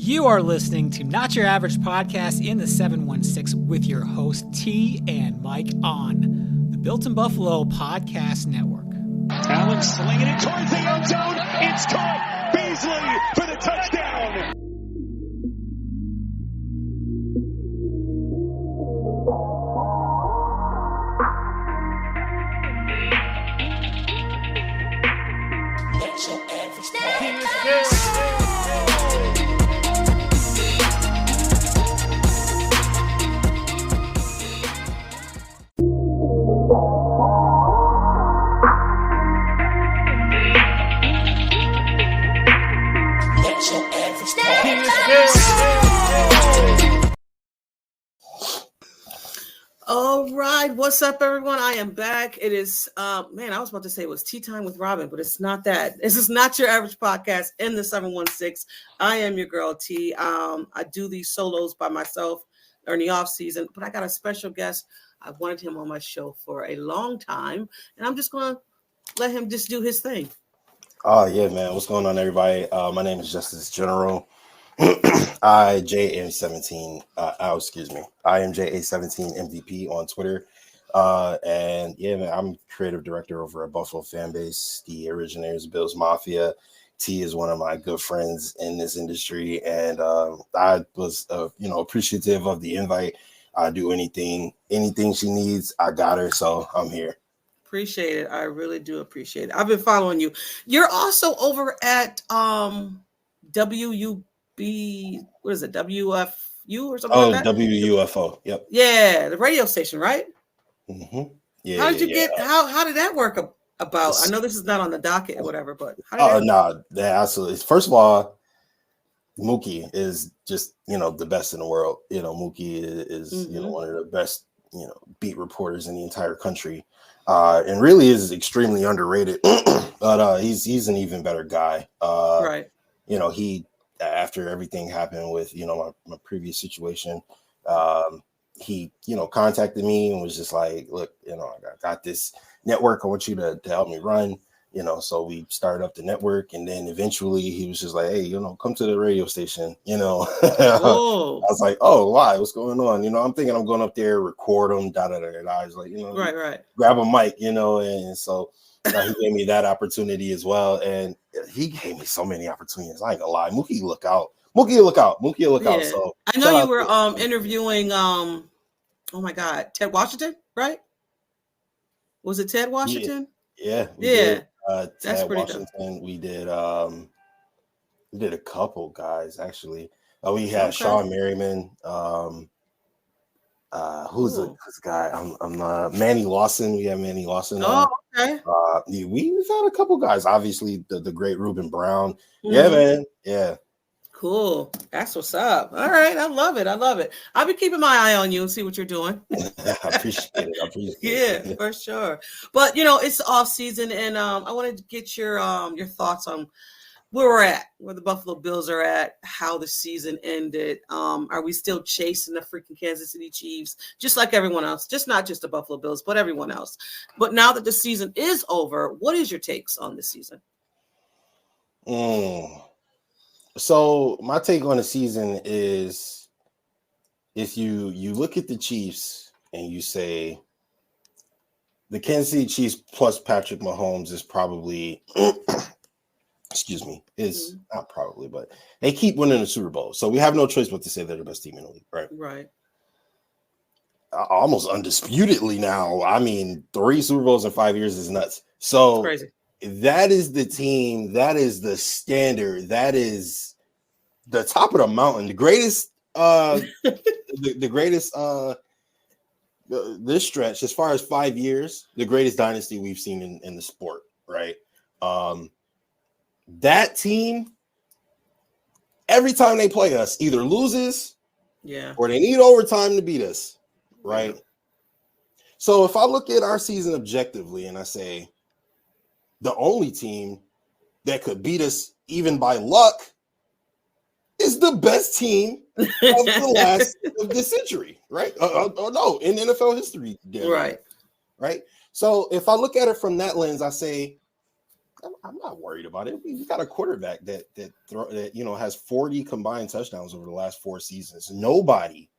You are listening to Not Your Average Podcast in the 716 with your host T and Mike on the Built in Buffalo Podcast Network. Allen slinging it towards the end zone. It's caught. Beasley for the touchdown. All right, what's up, everyone? I am back. It is, I was about to say it was tea time with Robin, but it's not that. This is Not Your Average Podcast in the 716. I am your girl, T. I do these solos by myself during the off season, but I got a special guest. I wanted him on my show for a long time, and I'm just going to let him just do his thing. Oh, yeah, man. What's going on, everybody? My name is Justus General. I am JA17 MVP on Twitter. And yeah, man, I'm creative director over at Buffalo FamBase, the originators of Bills Mafia. T is one of my good friends in this industry, and I was appreciative of the invite. I do anything she needs, I got her, so I'm here. Appreciate it. I really do appreciate it. I've been following you. You're also over at WUB, what is it, WFU or something like that? WUFO, yep. Yeah, the radio station, right? Mm-hmm. Yeah. How did you get? How did that work about? I know this is not on the docket or whatever, but absolutely. First of all, Mookie is just the best in the world. Mookie is one of the best beat reporters in the entire country, and really is extremely underrated. But he's an even better guy. Right. He, after everything happened with my previous situation, he contacted me and was just like, look, I got this network, I want you to help me run, so we started up the network, and then eventually he was just like, hey, come to the radio station. I was like, oh, why, what's going on? I'm thinking I'm going up there, record them, I was like, right, grab a mic, and so he gave me that opportunity as well, and he gave me so many opportunities. I ain't gonna lie, Mookie look out. So I know you were interviewing oh my God, Ted Washington, right? Was it Ted Washington? Yeah. Ted That's pretty Washington. Dope. We did a couple guys actually. We had Sean Merriman. Who's this guy? I'm Manny Lawson. We have Manny Lawson. Oh, okay. We've had a couple guys. Obviously, the great Ruben Brown. Mm-hmm. Yeah, man. Yeah. Cool. That's what's up. All right. I love it. I'll be keeping my eye on you and see what you're doing. I appreciate it. Yeah, for sure. But it's off season, and I wanted to get your thoughts on where we're at, where the Buffalo Bills are at, how the season ended. Are we still chasing the freaking Kansas City Chiefs, just like everyone else? Just not just the Buffalo Bills, but everyone else. But now that the season is over, what is your takes on this season? So my take on the season is, if you look at the Chiefs and you say the Kansas City Chiefs plus Patrick Mahomes is probably not probably, but they keep winning the Super Bowl. So we have no choice but to say they're the best team in the league, right? Right. Almost undisputedly now. I mean, 3 Super Bowls in 5 years is nuts. So crazy. That is the team. That is the standard. That is the top of the mountain. The greatest, the greatest, this stretch, as far as 5 years, the greatest dynasty we've seen in the sport, right? That team, every time they play us, either loses, or they need overtime to beat us, right? So if I look at our season objectively and I say the only team that could beat us even by luck is the best team of the last of this century, right? No, in NFL history, right? So if I look at it from that lens, I say I'm not worried about it. We got a quarterback that has 40 combined touchdowns over the last 4 seasons. Nobody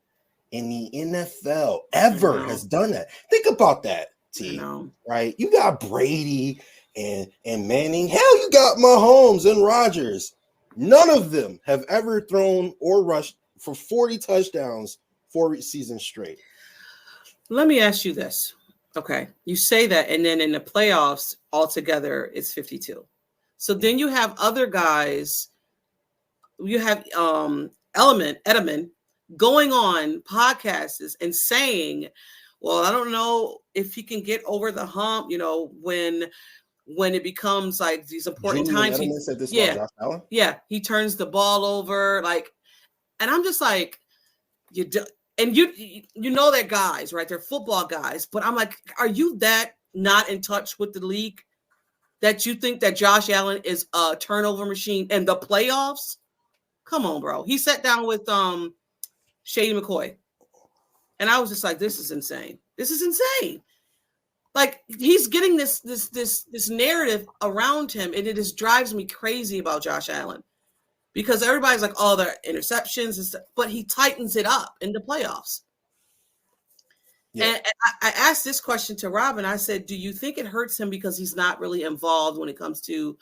in the NFL ever has done that. Think about that, T. Right? You got Brady and Manning. Hell, you got Mahomes and Rodgers. None of them have ever thrown or rushed for 40 touchdowns 4 seasons straight. Let me ask you this. Okay, you say that, and then in the playoffs altogether, it's 52. So then you have other guys. You have Edelman going on podcasts and saying, "Well, I don't know if he can get over the hump." When it becomes like these important times. Edelman said this about Josh Allen? Yeah, he turns the ball over, and I'm just like, you do. And you know that guys, right? They're football guys. But I'm like, are you that not in touch with the league that you think that Josh Allen is a turnover machine in the playoffs? Come on, bro. He sat down with Shady McCoy. And I was just like, this is insane. This is insane. Like, he's getting this narrative around him, and it just drives me crazy about Josh Allen. Because everybody's like, oh, the interceptions and stuff, but he tightens it up in the playoffs. Yeah. And I asked this question to Robin. I said, do you think it hurts him because he's not really involved when it comes to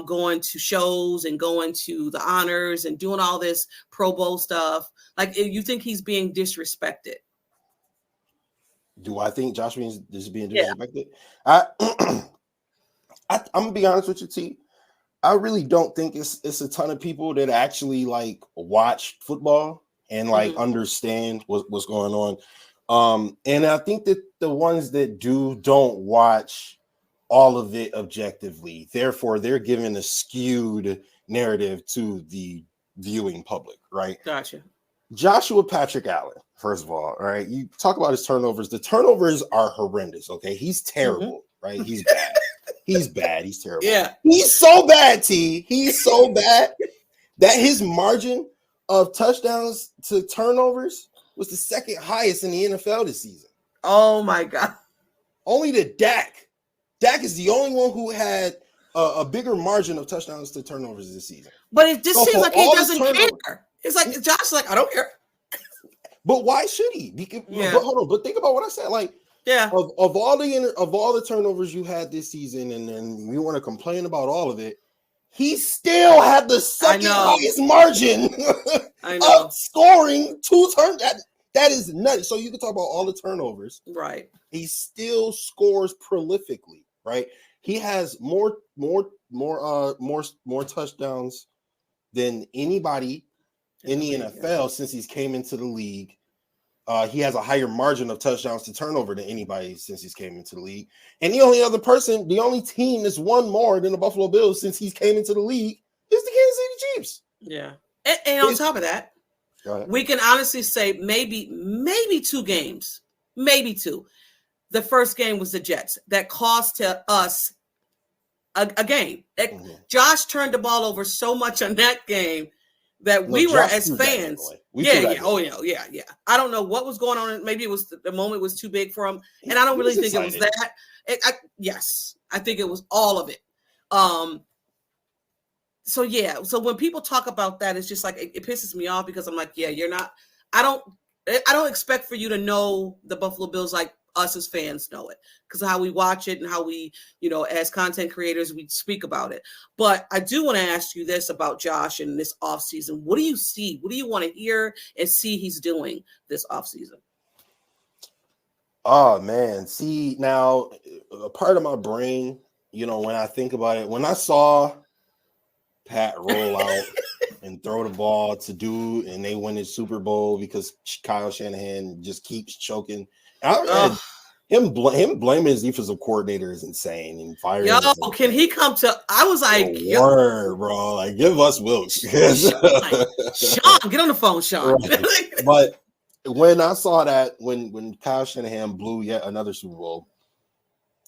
going to shows and going to the honors and doing all this Pro Bowl stuff? Like, you think he's being disrespected? Do I think Josh is being disrespected? Yeah. I'm gonna be honest with you, T. I really don't think it's a ton of people that actually watch football and understand what's going on. And I think that the ones that don't watch all of it objectively. Therefore, they're giving a skewed narrative to the viewing public, right? Gotcha. Joshua Patrick Allen, first of all right? You talk about his turnovers. The turnovers are horrendous, okay? He's terrible, right? He's bad. He's bad. He's terrible. Yeah. He's so bad, T. He's so bad that his margin of touchdowns to turnovers was the second highest in the NFL this season. Oh, my God. Only to Dak. Dak is the only one who had a bigger margin of touchdowns to turnovers this season. But it just seems like he doesn't care. It's like Josh's like, I don't care. But why should he? But hold on. But think about what I said. Of all the turnovers you had this season, and then you want to complain about all of it, he still had the second highest margin of scoring 2 turns. That is nuts. So you can talk about all the turnovers, right? He still scores prolifically, right? He has more touchdowns than anybody in the NFL since he's came into the league. He has a higher margin of touchdowns to turnover than anybody since he's came into the league. And the only team that's won more than the Buffalo Bills since he's came into the league is the Kansas City Chiefs. Yeah. And on top of that, we can honestly say maybe 2 games, maybe 2. The first game was the Jets that cost us a game. Josh turned the ball over so much on that game that we were as fans. Yeah. I don't know what was going on. Maybe it was the moment was too big for him. And I don't really think it was that. Yes, I think it was all of it. So when people talk about that, it's just like, it pisses me off because I'm like, you're not, I don't expect for you to know the Buffalo Bills like us as fans know it because of how we watch it and how we, as content creators, we speak about it. But I do want to ask you this about Josh in this offseason. What do you see? What do you want to hear and see he's doing this offseason? Oh, man. See, now, a part of my brain, when I think about it, when I saw Pat roll out and throw the ball to dude and they win the Super Bowl because Kyle Shanahan just keeps choking. Him blaming his defensive coordinator is insane and firing. Can he come to? I was like, word, bro. Like, give us Wilkes. Sean, get on the phone, Sean. Right. But when I saw that, when Kyle Shanahan blew yet another Super Bowl,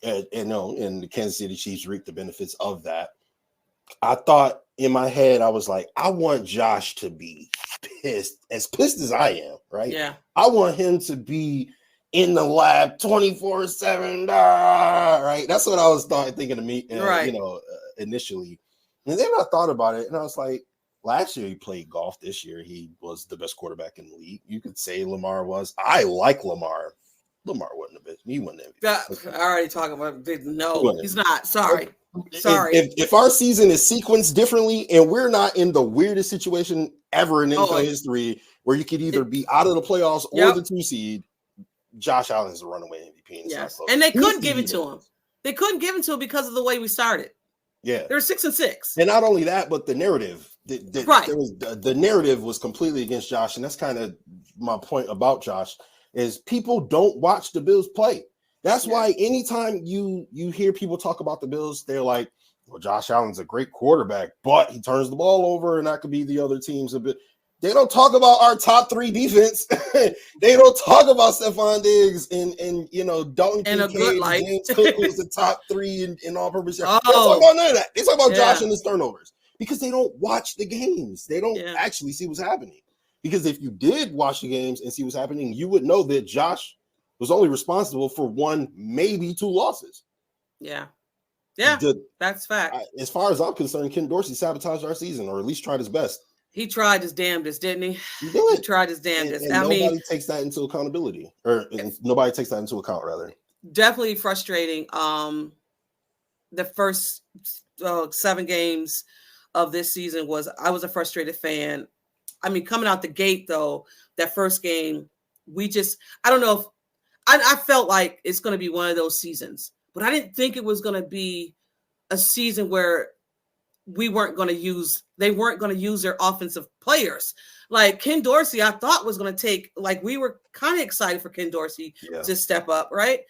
and the Kansas City Chiefs reaped the benefits of that, I thought in my head, I was like, I want Josh to be pissed as I am, right? Yeah. I want him to be in the lab 24/7. Right. That's what I was thinking to me, right. Initially. And then I thought about it and I was like, last year he played golf. This year he was the best quarterback in the league. You could say Lamar was. I like Lamar. Lamar wasn't the best. He wasn't MVP. I already talking about it. No, he's not. Sorry. If our season is sequenced differently and we're not in the weirdest situation ever in NFL history where you could either be out of the playoffs or the 2 seed, Josh Allen is a runaway MVP. Yes. And they couldn't give it to him. They couldn't give it to him because of the way we started. Yeah. They're 6-6. And not only that, but the narrative. The narrative was completely against Josh. And that's kind of my point about Josh is people don't watch the Bills play. That's why anytime you hear people talk about the Bills, they're like, well, Josh Allen's a great quarterback, but he turns the ball over and that could be the other teams a bit. They don't talk about our top 3 defense. They don't talk about Stephon Diggs and Dalton Kincaid and James Cook was the top 3 in all-purpose. They don't talk about none of that. They talk about Josh and his turnovers because they don't watch the games. They don't actually see what's happening. Because if you did watch the games and see what's happening, you would know that Josh was only responsible for 1, maybe 2 losses. Yeah. That's fact. As far as I'm concerned, Ken Dorsey sabotaged our season, or at least tried his best. He tried his damnedest, didn't he? He did. He tried his damnedest. And nobody takes that into accountability, or nobody takes that into account, rather. Definitely frustrating. The first 7 games of this season I was a frustrated fan. I mean, coming out the gate, though, that first game, I don't know if I felt like it's going to be one of those seasons, but I didn't think it was going to be a season where they weren't going to use their offensive players. Like Ken Dorsey, I thought was going to take, like, we were kind of excited for Ken Dorsey to step up, right?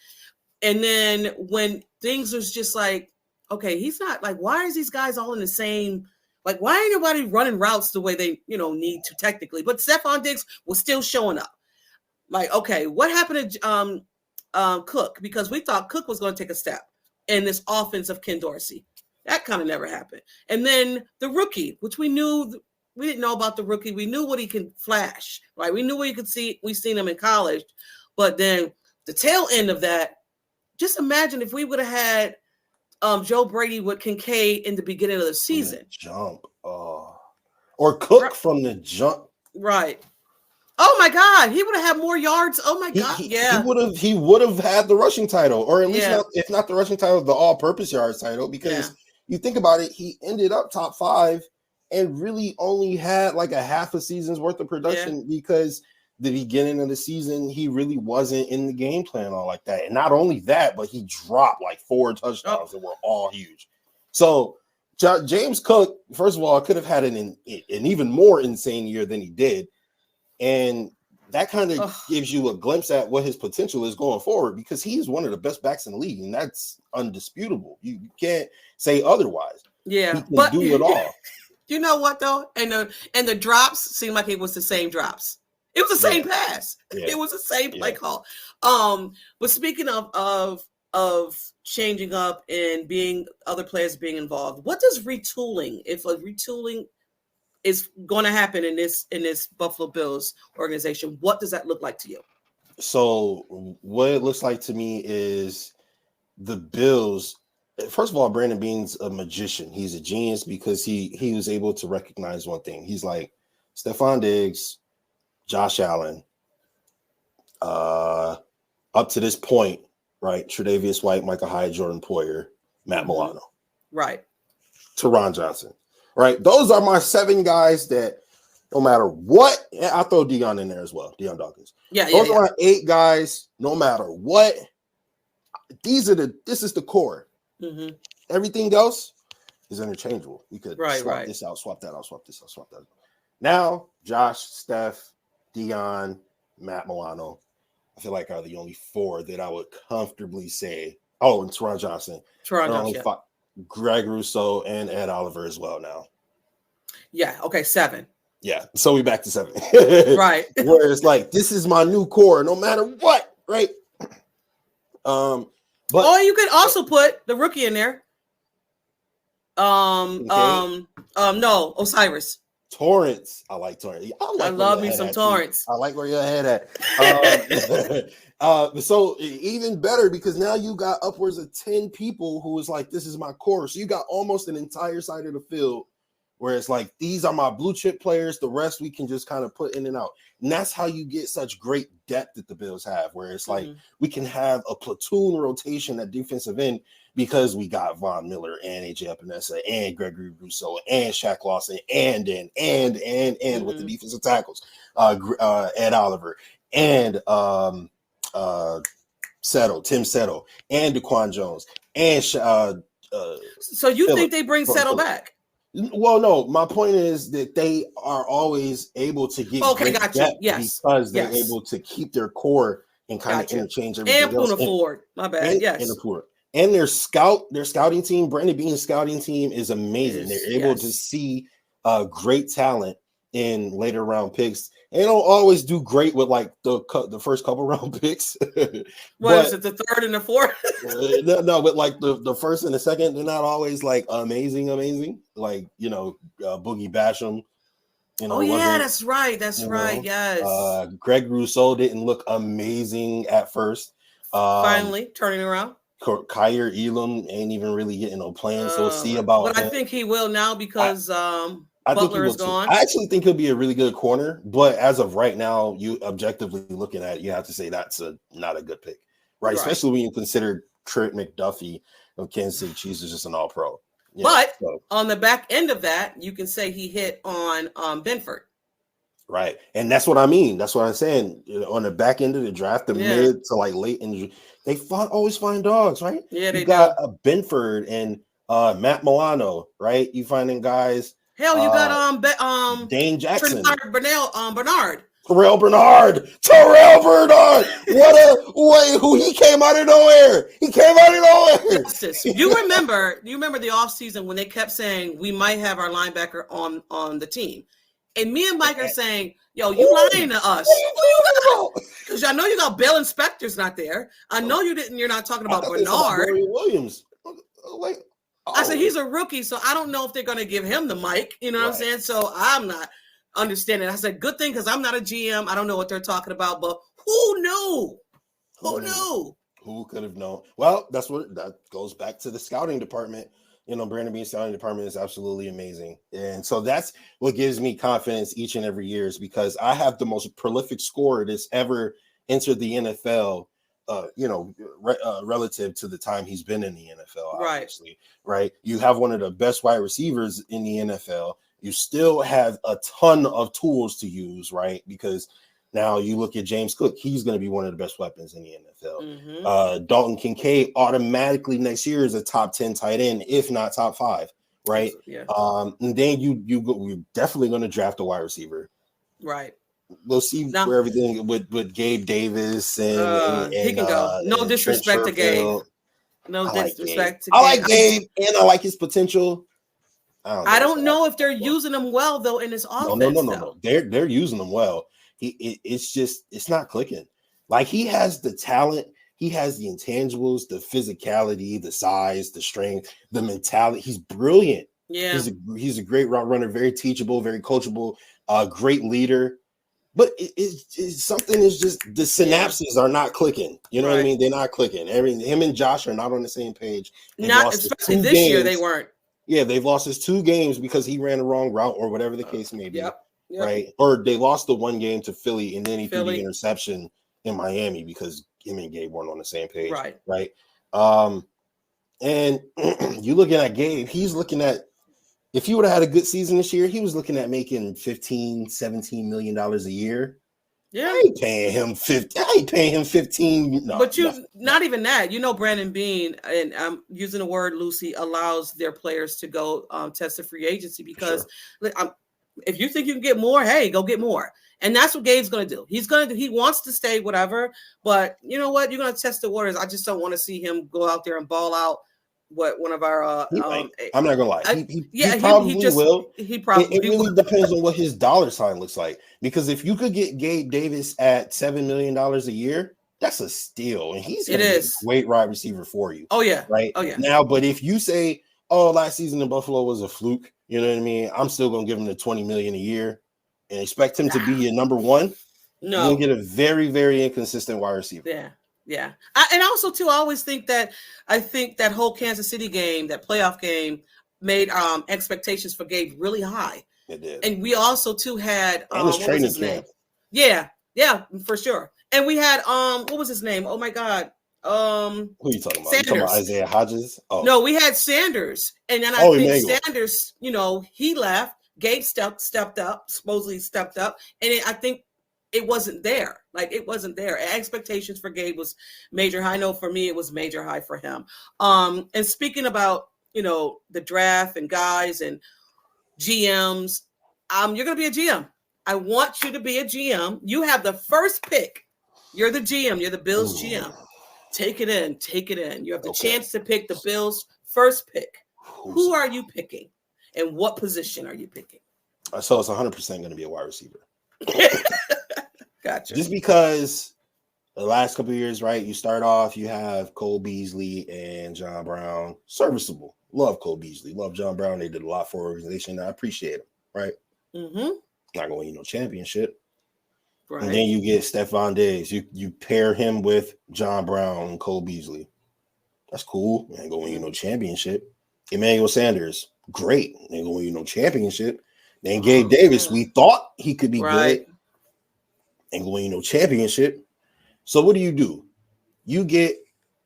And then when things was just like, okay, he's not, like, why is these guys all in the same, like, why ain't nobody running routes the way they, need to technically? But Stephon Diggs was still showing up. Like, okay, what happened to Cook? Because we thought Cook was going to take a step in this offense of Ken Dorsey. That kind of never happened. And then the rookie, which we didn't know about the rookie. We knew what he can flash, right? We knew what you could see. We've seen him in college. But then the tail end of that, just imagine if we would have had Joe Brady with Kincaid in the beginning of the season. Jump. Or Cook from the jump. Right. Oh my God, he would have had more yards. Oh my God, He would have had the rushing title, or at least if not the rushing title, the all-purpose yards title. Because you think about it, he ended up top 5 and really only had like a half a season's worth of production because the beginning of the season he really wasn't in the game plan all like that. And not only that, but he dropped like 4 touchdowns that were all huge. So James Cook, first of all, could have had an even more insane year than he did. And that kind of gives you a glimpse at what his potential is going forward because he's one of the best backs in the league, and that's undisputable. You can't say otherwise. Yeah, he can do it all. You know what though? And the drops seemed like it was the same drops. It was the same pass. Yeah. It was the same play call. But speaking of changing up and being other players being involved, what does retooling? If a retooling is going to happen in this Buffalo Bills organization, what does that look like to you? So what it looks like to me is the Bills. First of all, Brandon Beane's a magician. He's a genius because he was able to recognize one thing. He's like Stephon Diggs, Josh Allen, up to this point, right? Tre'Davious White, Michael Hyde, Jordan Poyer, Matt Milano, right? Teron Johnson. Right, those are my 7 guys that no matter what, I'll throw Dion in there as well, Dion Dawkins. Those are my 8 guys, no matter what. This is the core. Mm-hmm. Everything else is interchangeable. We could swap this out, swap that out, swap this out, swap that out. Now, Josh, Steph, Dion, Matt Milano, I feel like are the only 4 that I would comfortably say. Oh, and Teron Johnson. Greg Rousseau and Ed Oliver as well now. Yeah. Okay. 7. Yeah. So we back to 7. Right. Where it's like, this is my new core, no matter what. Right. But you could also put the rookie in there. No, Osiris. Torrance. I like Torrance. I love me some Torrance. I like where your head at. So even better because now you got upwards of 10 people who is like, this is my core. So you got almost an entire side of the field where it's like, these are my blue chip players. The rest we can just kind of put in and out. And that's how you get such great depth that the Bills have, where it's like we can have a platoon rotation at defensive end because we got Von Miller and AJ Epinesa and Gregory Rousseau and Shaq Lawson and with the defensive tackles, Ed Oliver and Tim Settle and DaQuan Jones and so you think they bring Settle back? Well, no, my point is that they are always able to get got you. Yes, because they're able to keep their core and kind of interchange everything and Poona Ford. My bad. And their scouting team, Brandon Beane's scouting team is amazing. They're able to see great talent in later round picks. They don't always do great with like the first couple round picks. What is it, the third and the fourth? No, but like the first and the second, they're not always like amazing. Like Boogie Basham. That's right. Yes. Greg Rousseau didn't look amazing at first. Finally turning around. Kyer Elam ain't even really getting no playing, so we'll see about but him. I think he will now because Butler is gone. I actually think he'll be a really good corner, but as of right now, you objectively looking at it, you have to say that's not a good pick, right? Especially when you consider Trent McDuffie of Kansas City Chiefs is just an all-pro. But on the back end of that, you can say he hit on Benford. Right. And that's what I mean. That's what I'm saying. On the back end of the draft, the mid to like late in the they always find dogs, right? Yeah, they got Benford and Matt Milano, right? You finding guys. Hell, you got Dane Jackson, Bernard. Terrell Bernard. Who he came out of nowhere. Justus. You remember the offseason when they kept saying we might have our linebacker on the team. And me and Mike are saying, yo, you lying to us. Because I know you got Bill Inspector's not there. I know you're not talking about Bernard. Williams. I said he's a rookie, so I don't know if they're going to give him the mic. You know what I'm saying? So I'm not understanding. I said, good thing because I'm not a GM. I don't know what they're talking about, but who knew? Who knew? Who could have known? Well, that goes back to the scouting department. Brandon Beane's scouting department is absolutely amazing. And so that's what gives me confidence each and every year is because I have the most prolific scorer that's ever entered the NFL, relative to the time he's been in the NFL, obviously, right? You have one of the best wide receivers in the NFL. You still have a ton of tools to use, right? Because now you look at James Cook, he's going to be one of the best weapons in the NFL. Dalton Kincaid automatically next year is a top 10 tight end, if not top 5, right? Yeah. And then you're definitely going to draft a wide receiver. Right. We'll see where everything with Gabe Davis and he can go. No disrespect to Gabe. No disrespect to Gabe. I like Gabe and I like his potential. I don't know if they're using him well though in his offense. No. They're using him well. It's not clicking. Like he has the talent, he has the intangibles, the physicality, the size, the strength, the mentality. He's brilliant. Yeah, he's a great route runner, very teachable, very coachable, great leader. But it's something is just the synapses are not clicking. You know what I mean? They're not clicking. Him and Josh are not on the same page. Not especially this year. They weren't. Yeah, they've lost his 2 games because he ran the wrong route or whatever the case may be. Yep. Right. Or they lost the 1 game to Philly and then he threw the interception in Miami because him and Gabe weren't on the same page. Right. And you looking at Gabe, he's looking at if he would have had a good season this year, he was looking at making $15-17 million a year. Yeah, I ain't paying him 15. No, but not even that. Brandon Beane, and I'm using the word loosely, allows their players to go test the free agency because if you think you can get more, hey, go get more. And that's what Gabe's going to do. He wants to stay, whatever. But you know what? You're going to test the waters. I just don't want to see him go out there and ball out. What one of our I'm not gonna lie. He probably will. He probably it really depends on what his dollar sign looks like. Because if you could get Gabe Davis at $7 million a year, that's a steal, and he's gonna be a great wide receiver for you. Oh yeah, right. Oh yeah. Now, but if you say, "Oh, last season in Buffalo was a fluke," You know what I mean? I'm still gonna give him the $20 million a year and expect him to be your number one. No, you'll get a very, very inconsistent wide receiver. Yeah. And also too, I always think that that whole Kansas City game, that playoff game, made expectations for Gabe really high. It did. And we also too had and his what was training his name? camp. Yeah, for sure. And we had what was his name? Oh my God. Who are you talking about? Sanders. You talking about Isaiah Hodges? Oh no, we had Sanders, and then I think Emmanuel. Sanders, he left. Gabe stepped up, supposedly stepped up, and I think it wasn't there. Like, it wasn't there. Expectations for Gabe was major high. I know for me it was major high for him. And speaking about the draft and guys and GMs, you're gonna be a GM. I want you to be a GM. You have the first pick. You're the GM. You're the Bills GM. Take it in. You have the chance to pick the Bills' first pick. Who are you picking? And what position are you picking? So it's 100% going to be a wide receiver. Gotcha. Just because the last couple of years, right? You start off, you have Cole Beasley and John Brown. Serviceable. Love Cole Beasley. Love John Brown. They did a lot for organization. I appreciate them, right? Mm-hmm. Not going to win championship. Right. And then you get Stephon Diggs. You pair him with John Brown and Cole Beasley. That's cool. Ain't going to win championship. Emmanuel Sanders, great. Ain't going to win championship. Then Gabe Davis, we thought he could be good. Ain't going to win championship. So what do? You get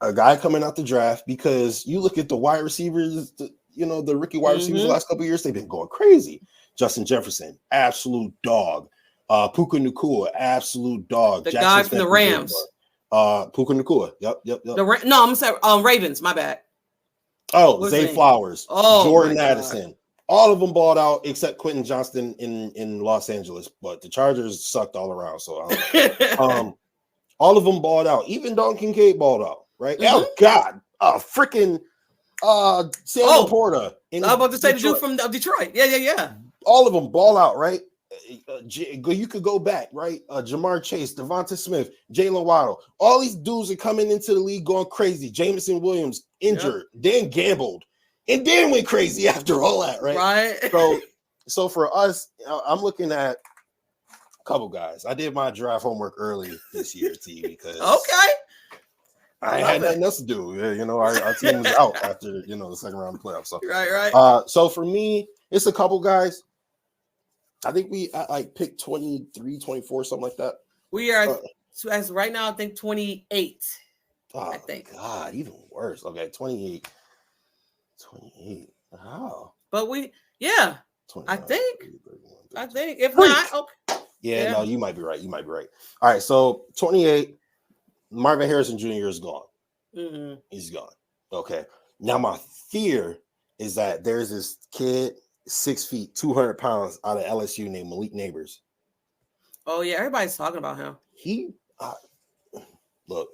a guy coming out the draft, because you look at the wide receivers, the rookie wide receivers the last couple of years, they've been going crazy. Justin Jefferson, absolute dog. Puka Nacua, absolute dog. The guy from the Rams. Puka Nacua. Yep. I'm sorry. Ravens. My bad. Oh, Zay Flowers. Oh, Jordan Addison. All of them balled out except Quentin Johnston in Los Angeles, but the Chargers sucked all around. So all of them balled out. Even Don Kincaid balled out. Right? Mm-hmm. Oh God, freaking Sam Laporta. I was about to say the dude from Detroit. Yeah. All of them ball out, right? You could go back, right? Jamar Chase, Devonta Smith, Jalen Waddle. All these dudes are coming into the league going crazy. Jameson Williams injured, then gambled, and then went crazy after all that, right? Right. So for us, I'm looking at a couple guys. I did my draft homework early this year, T, because I ain't had nothing else to do. Our team was out after the second round of the playoffs. So right. So for me, it's a couple guys. I think I picked 23, 24, something like that. We are, as right now, I think 28. I think. God, even worse. Okay, 28. Wow. But I think. If Freak. not, okay. Yeah, no, you might be right. All right, so 28, Marvin Harrison Jr. is gone. Mm-hmm. He's gone. Okay. Now, my fear is that there's this kid, 6 feet, 200 pounds, out of LSU named Malik Neighbors. Oh yeah, everybody's talking about him. He look.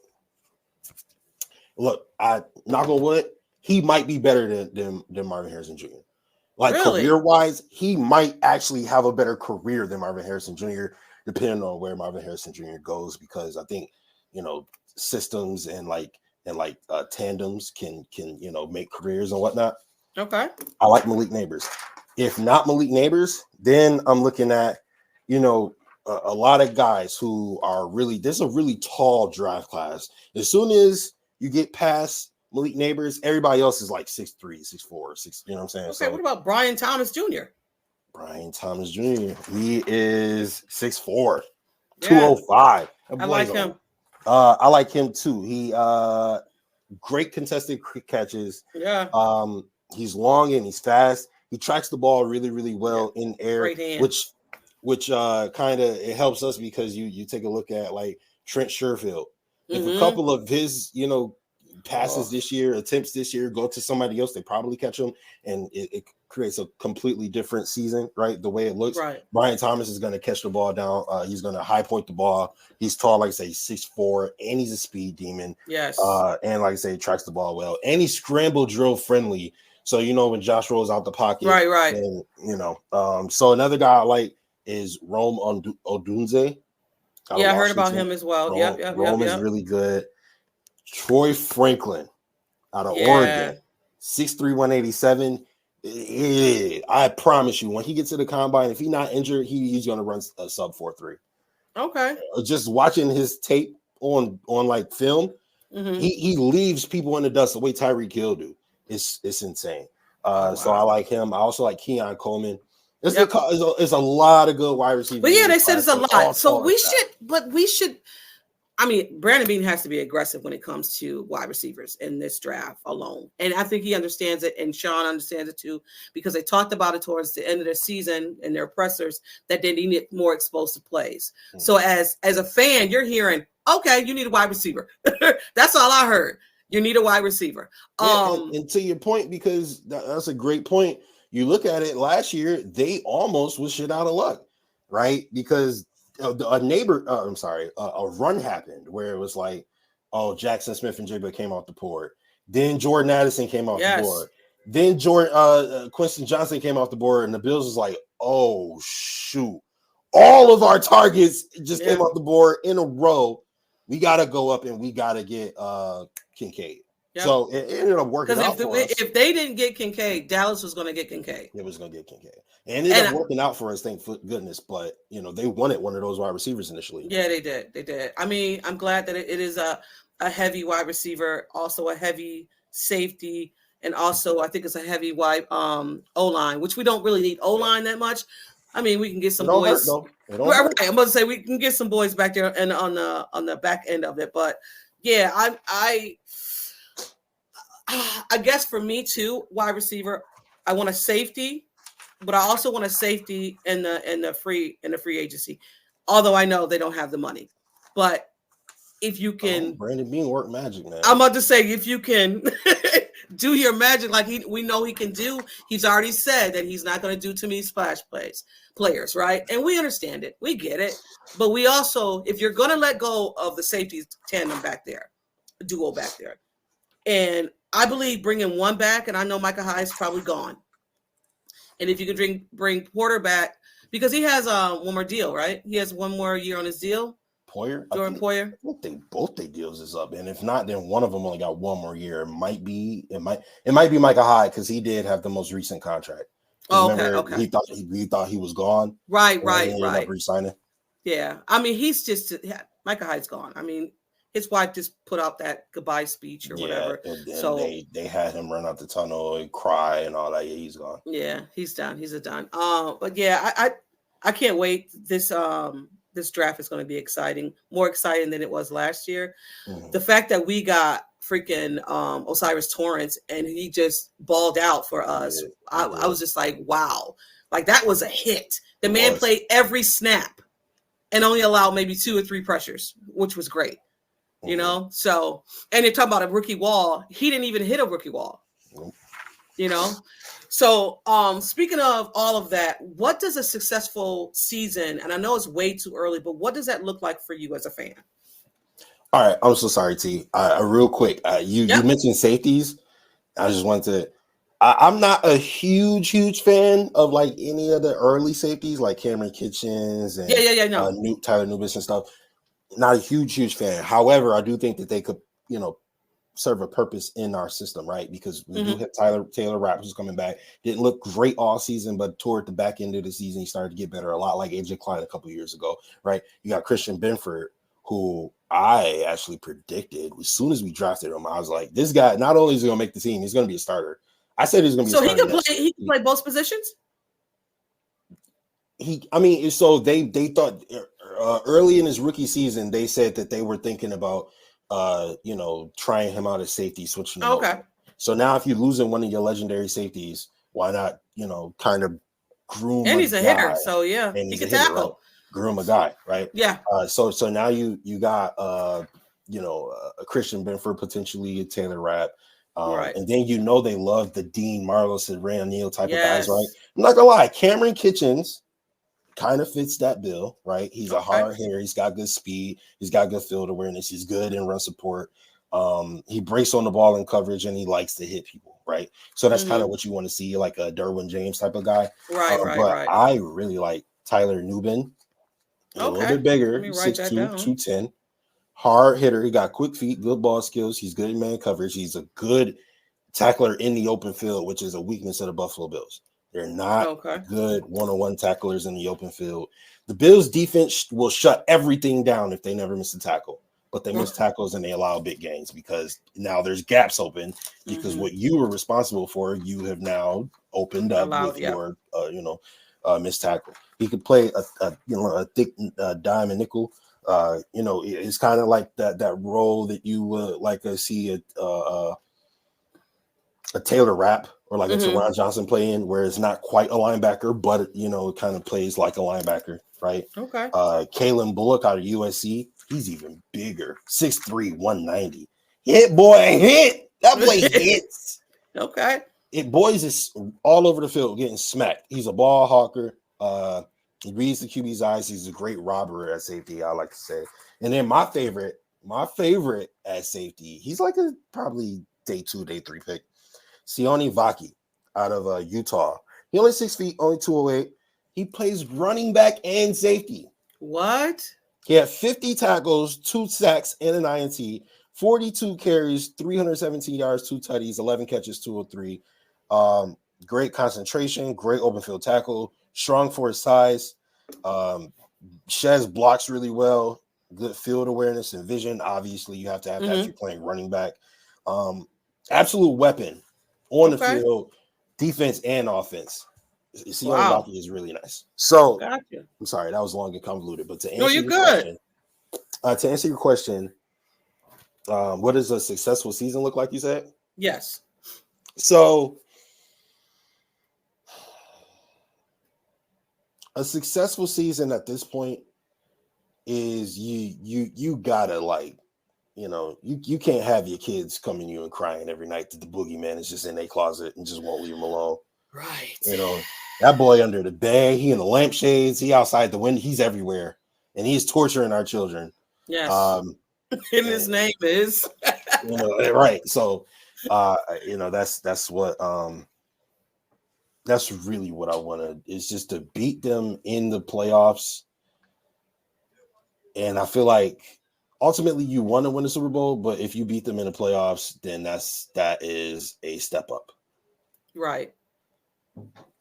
I knock on wood. He might be better than Marvin Harrison Jr. Like, really? Career-wise, he might actually have a better career than Marvin Harrison Jr. depending on where Marvin Harrison Jr. goes, because I think systems and tandems can make careers and whatnot. Okay. I like Malik Neighbors. If not Malik Neighbors, then I'm looking at, a lot of guys who are there's a really tall draft class. As soon as you get past Malik Neighbors, everybody else is like 6'3", 6'4", 6. You know what I'm saying? Okay. So, what about Brian Thomas Jr.? Brian Thomas Jr. He is 6'4", 205. I like him. I like him too. He great contested catches. Yeah. He's long and he's fast. He tracks the ball really, really well in air, which kind of it helps us, because you take a look at like Trent Sherfield. If a couple of his passes this year, attempts this year, go to somebody else, they probably catch him, and it creates a completely different season, right? The way it looks. Right. Brian Thomas is going to catch the ball down. He's going to high point the ball. He's tall, like I say, 6'4", and he's a speed demon. Yes. And like I say, he tracks the ball well, and he's scramble drill friendly. So when Josh rolls out the pocket, right. And, so another guy I like is Rome Odunze. I heard about him as well. Rome is really good. Troy Franklin out of Oregon, 6'3", 187. I promise you, when he gets to the combine, if he's not injured, he's going to run a sub 4.3. Okay. Just watching his tape on like film, he leaves people in the dust the way Tyreek Hill do. It's insane. So I like him. I also like Keon Coleman. It's a lot of good wide receivers. But yeah, they said it's a lot. So we should. I mean, Brandon Bean has to be aggressive when it comes to wide receivers in this draft alone. And I think he understands it, and Sean understands it too, because they talked about it towards the end of the season in their pressers that they need more explosive plays. So as a fan, you're hearing, okay, you need a wide receiver. That's all I heard. You need a wide receiver. And to your point, because that's a great point. You look at it last year, they almost was shit out of luck, right? Because a run happened where it was like, oh, Jackson Smith and Jigba came off the board. Then Jordan Addison came off the board. Then Quincy Johnson came off the board, and the Bills was like, oh, shoot. All of our targets just came off the board in a row. We got to go up and we got to get Kincaid. Yep. So it ended up working out for us. If they didn't get Kincaid, Dallas was going to get Kincaid. It was going to get Kincaid. And it ended up working out for us, thank goodness. But, they wanted one of those wide receivers initially. Yeah, they did. They did. I mean, I'm glad that it is a heavy wide receiver, also a heavy safety, and also I think it's a heavy wide O-line, which we don't really need O-line that much. I mean, we can get some boys. Right, I'm about to say we can get some boys back there and on the back end of it. But, yeah, I guess for me too, wide receiver, I want a safety, but I also want a safety in the free agency. Although I know they don't have the money, but if you can, Brandon Bean work magic, man. I'm about to say if you can do your magic like we know he can do. He's already said that he's not going to do too many splash players, right? And we understand it, we get it, but we also, if you're going to let go of the safety tandem back there, duo back there, and I believe bringing one back, and I know Micah Hyde is probably gone. And if you could bring Porter back, because he has one more deal, right? He has one more year on his deal. Jordan Poyer. I think both their deals is up, and if not, then one of them only got one more year. It might be Micah Hyde because he did have the most recent contract. Okay. He thought he was gone. Right. Re-signing. Yeah, I mean Micah Hyde's gone. I mean, his wife just put out that goodbye speech or whatever. So they had him run out the tunnel and cry and all that. Yeah, he's gone. Yeah, he's done. He's done. But yeah, I can't wait. This draft is going to be exciting, more exciting than it was last year. Mm-hmm. The fact that we got freaking Osiris Torrance and he just balled out for us. I was just like, wow, like that was a hit. The man played every snap and only allowed maybe 2 or 3 pressures, which was great. You know, so, and they're talking about a rookie wall. He didn't even hit a rookie wall, So, speaking of all of that, what does a successful season, and I know it's way too early, but what does that look like for you as a fan? All right. I'm so sorry, T. Real quick. You mentioned safeties. I just wanted to, I'm not a huge fan of like any of the early safeties, like Cameron Kitchens and Tyler Nubis and stuff. Not a huge fan. However, I do think that they could, serve a purpose in our system, right? Because we do have Taylor Rapp who's coming back. Didn't look great all season, but toward the back end of the season, he started to get better, a lot like AJ Klein a couple of years ago, right? You got Christian Benford, who I actually predicted as soon as we drafted him. I was like, this guy, not only is he going to make the team, he's going to be a starter. I said he's going to be a starter. So he can play both positions? So they thought early in his rookie season, they said that they were thinking about trying him out as safety, switching him over. So now if you're losing one of your legendary safeties, why not, kind of groom and he's a guy. Hitter, so yeah, he can tackle. Right? Groom a guy, right? Yeah. So now you got a Christian Benford, potentially a Taylor Rapp. Right. And then they love the Dean Marlos and Ray O'Neal type of guys, right? I'm not gonna lie, Cameron Kitchens kind of fits that bill, right? He's a hard hitter. He's got good speed. He's got good field awareness. He's good in run support. He breaks on the ball in coverage, and he likes to hit people, right? So that's kind of what you want to see, like a Derwin James type of guy. Right. I really like Tyler Nubin. A little bit bigger, 6'2", 210. Hard hitter. He got quick feet, good ball skills. He's good in man coverage. He's a good tackler in the open field, which is a weakness of the Buffalo Bills. They're not good one-on-one tacklers in the open field. The Bills defense will shut everything down if they never miss a tackle, but they miss tackles and they allow big gains because now there's gaps open because what you were responsible for, you have now opened up with your, missed tackle. He could play a thick dime and nickel. It's kind of like that role that you would like to see a Taylor Rapp or like a Teron Johnson play in, where it's not quite a linebacker, but it kind of plays like a linebacker, right? Okay. Kalen Bullock out of USC, he's even bigger, 6'3", 190. Hit boy, hit that boy hits. Okay. Boys is all over the field getting smacked. He's a ball hawker. He reads the QB's eyes. He's a great robber at safety, I like to say. And then my favorite at safety, he's like a probably day 2, day 3 pick. Sione Vaki out of Utah. He only 6 feet, only 208. He plays running back and safety. What? He had 50 tackles, 2 sacks, and an INT, 42 carries, 317 yards, 2 tutties, 11 catches, 203. Great concentration, great open field tackle, strong for his size. Sheds blocks really well, good field awareness and vision. Obviously, you have to have that if you're playing running back. Absolute weapon on the field, defense and offense. Sione Vaki is really nice. So, gotcha. I'm sorry, that was long and convoluted, but to answer your question, what does a successful season look like, you said? Yes. So, a successful season at this point is you gotta you can't have your kids coming to you and crying every night that the boogeyman is just in their closet and just won't leave them alone. Right. That boy under the bed, he in the lampshades, he outside the window, he's everywhere, and he's torturing our children. Yes. And his name is right. So that's what that's really what I want to, is just to beat them in the playoffs. And I feel like ultimately you want to win the Super Bowl, but if you beat them in the playoffs, then that is a step up. Right.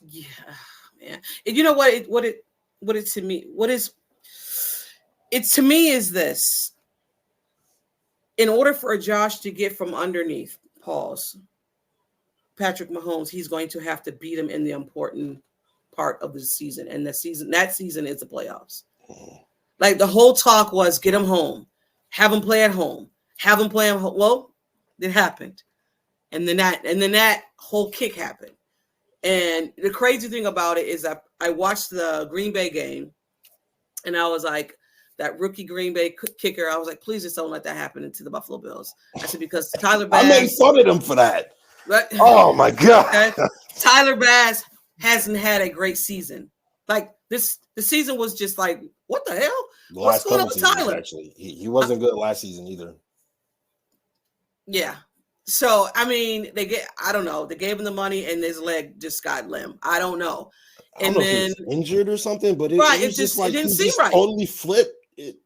Yeah, man. And you know what it to me is this. In order for Josh to get from underneath Patrick Mahomes, he's going to have to beat him in the important part of the season. And that season is the playoffs. Like the whole talk was get him home, have him play at home, have him play at home. Well, it happened. And then that whole kick happened. And the crazy thing about it is that I watched the Green Bay game and I was like, that rookie Green Bay kicker, I was like, please just don't let that happen to the Buffalo Bills. I said, because Tyler Bass. I made fun of them for that. Right? Oh, my God. Okay? Tyler Bass hasn't had a great season. Like the season was just like, what the hell? What's going on with Tyler? Actually, he wasn't good last season either. Yeah. So, I mean, they gave him the money and his leg just got limp. I don't know. And then he was injured or something, but it just like, it didn't he seem just right. Totally flipped it.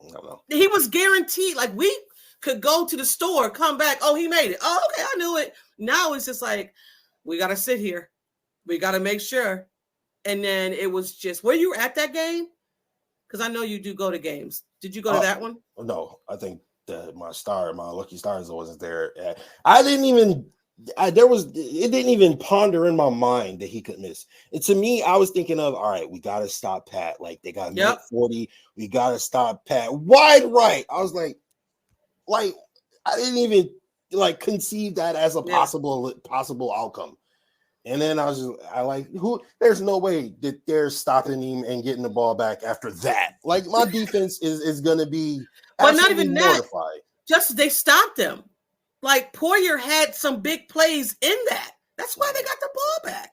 I don't know. He was guaranteed, like we could go to the store, come back. Oh, he made it. Oh, okay, I knew it. Now it's just like, we got to sit here. We got to make sure. And then it was just, were you at that game? Because I know you do go to games. Did you go to that one? No, I think that my lucky stars wasn't there. It didn't even ponder in my mind that he could miss. And to me, I was thinking of, all right, we got to stop Pat. Like they got 40. We got to stop Pat wide right. I was like, I didn't even conceive that as a possible outcome. And then there's no way that they're stopping him and getting the ball back after that. Like my defense is going to be, but not even mortified. That. Just they stopped him. Like Poyer had some big plays in that. That's why they got the ball back.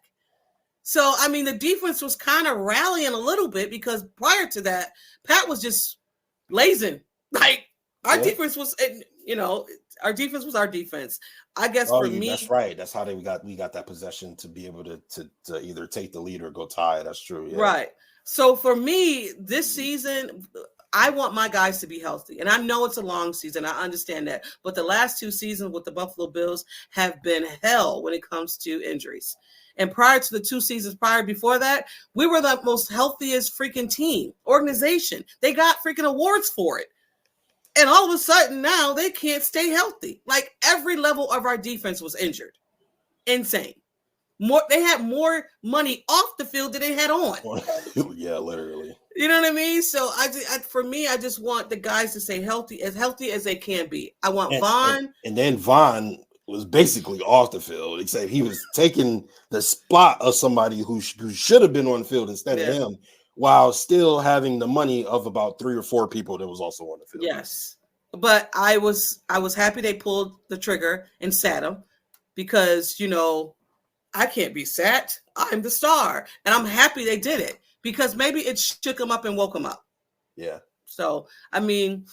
So I mean, the defense was kind of rallying a little bit because prior to that, Pat was just lazing. Like our defense was, our defense was our defense. I guess for me, that's right. That's how we got that possession to be able to either take the lead or go tie. That's true. Yeah. Right. So for me, this season, I want my guys to be healthy. And I know it's a long season. I understand that. But the last 2 seasons with the Buffalo Bills have been hell when it comes to injuries. And prior to the 2 seasons before that, we were the most healthiest freaking team, organization. They got freaking awards for it. And all of a sudden now they can't stay healthy. Like every level of our defense was injured. Insane. They had more money off the field than they had on. Yeah, literally. You know what I mean? So for me, I just want the guys to stay healthy as they can be. I want Vaughn. And then Vaughn was basically off the field, except he was taking the spot of somebody who should have been on the field instead of him, while still having the money of about 3 or 4 people that was also on the field. Yes. But I was happy they pulled the trigger and sat him because, I can't be sat. I'm the star. And I'm happy they did it because maybe it shook him up and woke him up. Yeah. So, I mean,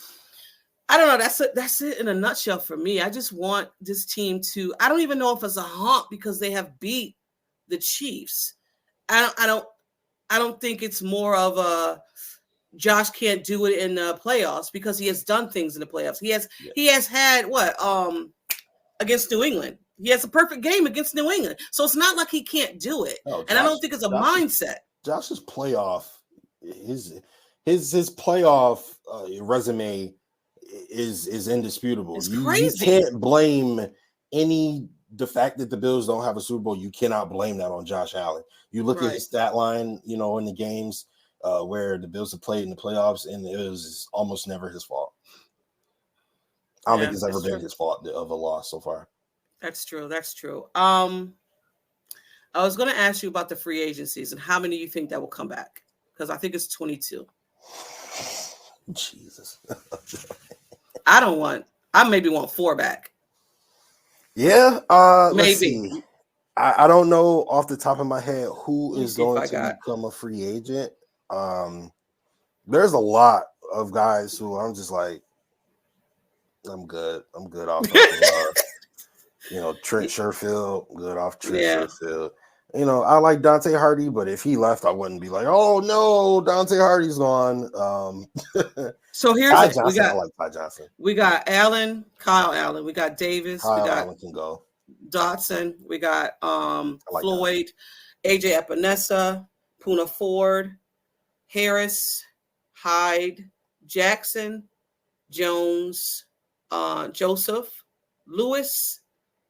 I don't know. That's it in a nutshell for me. I just want this team to, I don't even know if it's a hump because they have beat the Chiefs. I don't think it's more of a Josh can't do it in the playoffs because he has done things in the playoffs. He has had against New England. He has a perfect game against New England. So it's not like he can't do it. No, and I don't think it's a mindset. Josh's playoff, his playoff resume is indisputable. It's crazy. You can't blame the fact that the Bills don't have a Super Bowl. You cannot blame that on Josh Allen. You look at his stat line, in the games where the Bills have played in the playoffs, and it was almost never his fault. I don't think it's ever been his fault of a loss so far. That's true. I was going to ask you about the free agencies and how many you think that will come back, because I think it's 22. Jesus. I maybe want 4 back. Yeah. Maybe. Let's see. I don't know off the top of my head who is going to become a free agent. There's a lot of guys who I'm just like, I'm good off Trent Sherfield, good off Trent Sherfield. I like Dante Hardy, but if he left, I wouldn't be like, oh no, Dante Hardy's gone. So here's I like Ty Johnson. We got Kyle Allen, we got Davis, Kyle Allen can go. Dotson, we got Floyd, AJ Epinesa, Puna Ford, Harris, Hyde, Jackson, Jones, Joseph, Lewis,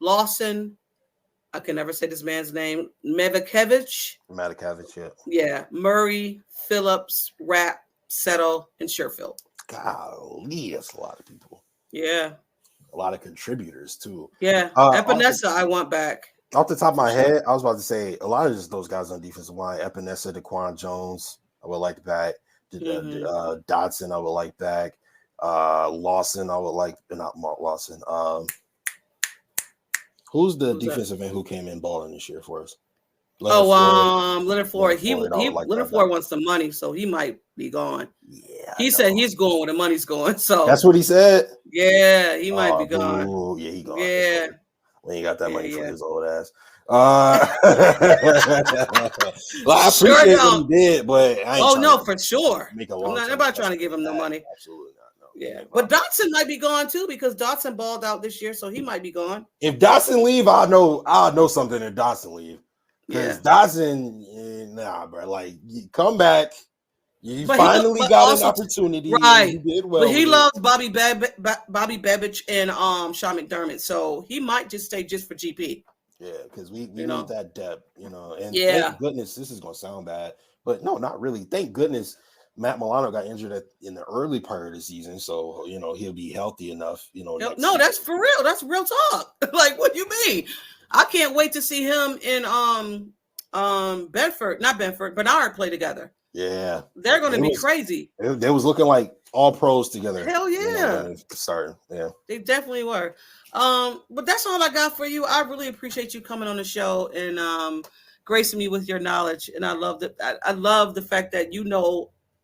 Lawson, I can never say this man's name, Matakevich, yeah. Yeah, Murray, Phillips, Rapp, Settle, and Sherfield. Golly, that's a lot of people. Yeah. A lot of contributors, too. Yeah, Epinesa I want back. Off the top of my head, I was about to say, a lot of just those guys on defensive line, Epinesa, Daquan Jones, I would like back. Dotson, I would like back. Lawson, I would like, not Mark Lawson. Who's the defensive end who came in balling this year for us? Leonard Floyd. Leonard Floyd wants the money, so he might be gone. Yeah, he said he's going where the money's going. So that's what he said. Yeah, he might be gone. Ooh, yeah, he gone. Yeah, when he got that money for his old ass. Well, I appreciate what he did, but I ain't for sure. Make a I'm not everybody trying to give him no money. Absolutely not. No. Yeah, but Dotson might be gone too because Dotson balled out this year, so he might be gone. If Dotson leave, I'll know something. If Dotson leave, because Dotson, bro, like you come back. You finally got an opportunity, right? You did well, but he loves Bobby Babbage and Sean McDermott, so he might just stay just for GP. Yeah, because we need that depth, and thank goodness, this is gonna sound bad, but no, not really. Thank goodness Matt Milano got injured in the early part of the season, so he'll be healthy enough. No, that's for real. That's real talk. Like, what do you mean? I can't wait to see him in Bernard play together. Yeah, they're going to be crazy. They was looking like all pros together. Hell yeah, starting. Yeah, they definitely were. But that's all I got for you. I really appreciate you coming on the show and gracing me with your knowledge. And I love the fact that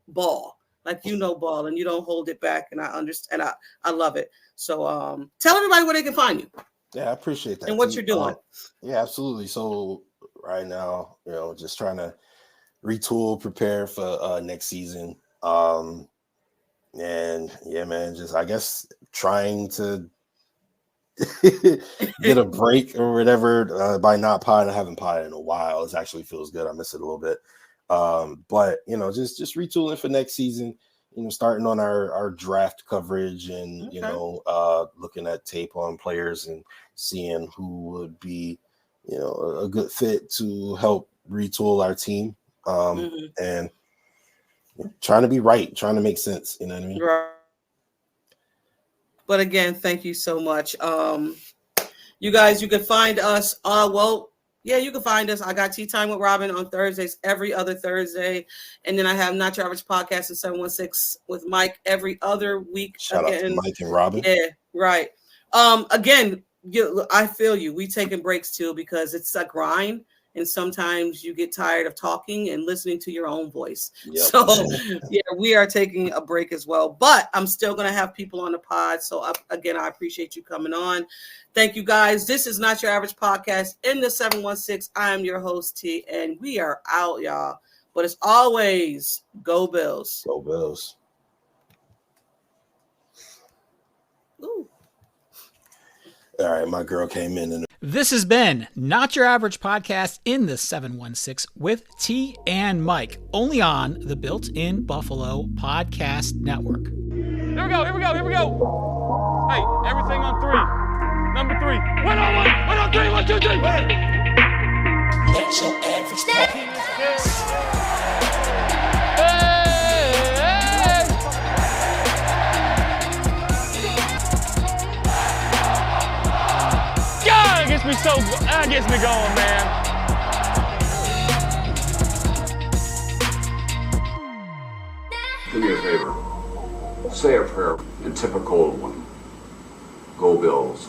ball, like ball, and you don't hold it back. And I understand. I love it. So tell everybody where they can find you. Yeah, I appreciate that. And what you're doing. Yeah, absolutely. So right now, just trying to retool, prepare for next season. And yeah, man, just I guess trying to get a break or whatever by not potting. I haven't potted in a while. It actually feels good. I miss it a little bit. But just retooling for next season. Starting on our draft coverage and looking at tape on players and seeing who would be a good fit to help retool our team. And trying to be right, trying to make sense. You know what I mean? Right. But again, thank you so much. You guys, you can find us. You can find us. I got Tea Time with Robin on Thursdays, every other Thursday. And then I have Not Your Average Podcast in 716 with Mike every other week. Shout out to Mike and Robin. Yeah, right. Again, I feel you. We taking breaks too because it's a grind. And sometimes you get tired of talking and listening to your own voice. Yep. So, we are taking a break as well. But I'm still going to have people on the pod. So, again, I appreciate you coming on. Thank you, guys. This is Not Your Average Podcast in the 716. I am your host, T, and we are out, y'all. But as always, go Bills. Go Bills. Ooh. All right, my girl came in and this has been Not Your Average Podcast in the 716 with T and Mike, only on the Built-in Buffalo Podcast Network. Here we go. Hey, everything on 3. Number 3. 1 on 1. 1 on 3. 1, 2, 3. Not Your Average Podcast. That gets me going, man. Do me a favor. Say a prayer in typical one. Go Bills.